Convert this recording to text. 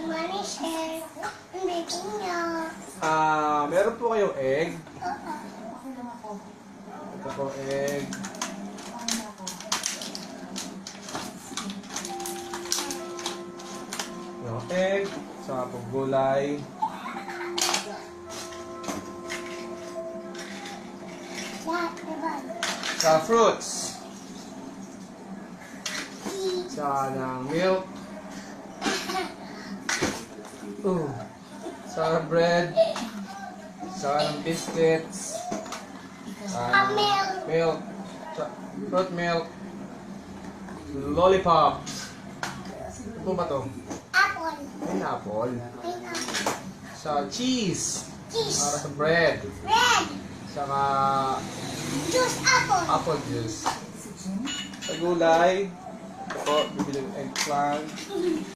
Money share. Ang baking niya. Meron po kayong egg. Oo. Ito po egg. Yung egg. Saka po gulay. Lahat, diba? Sa fruits. Tea. Sa ng milk. Sa bread. Sa ng biscuits. Milk. Milk. Sa fruit milk. Lollipop. Ano po ba to? Apple. Pineapple. Pineapple. Sa cheese. Cheese. Para sa bread. Bread. Saka Juice apple. apple juice. Sa gulay. Ito po, bibili ng eggplant.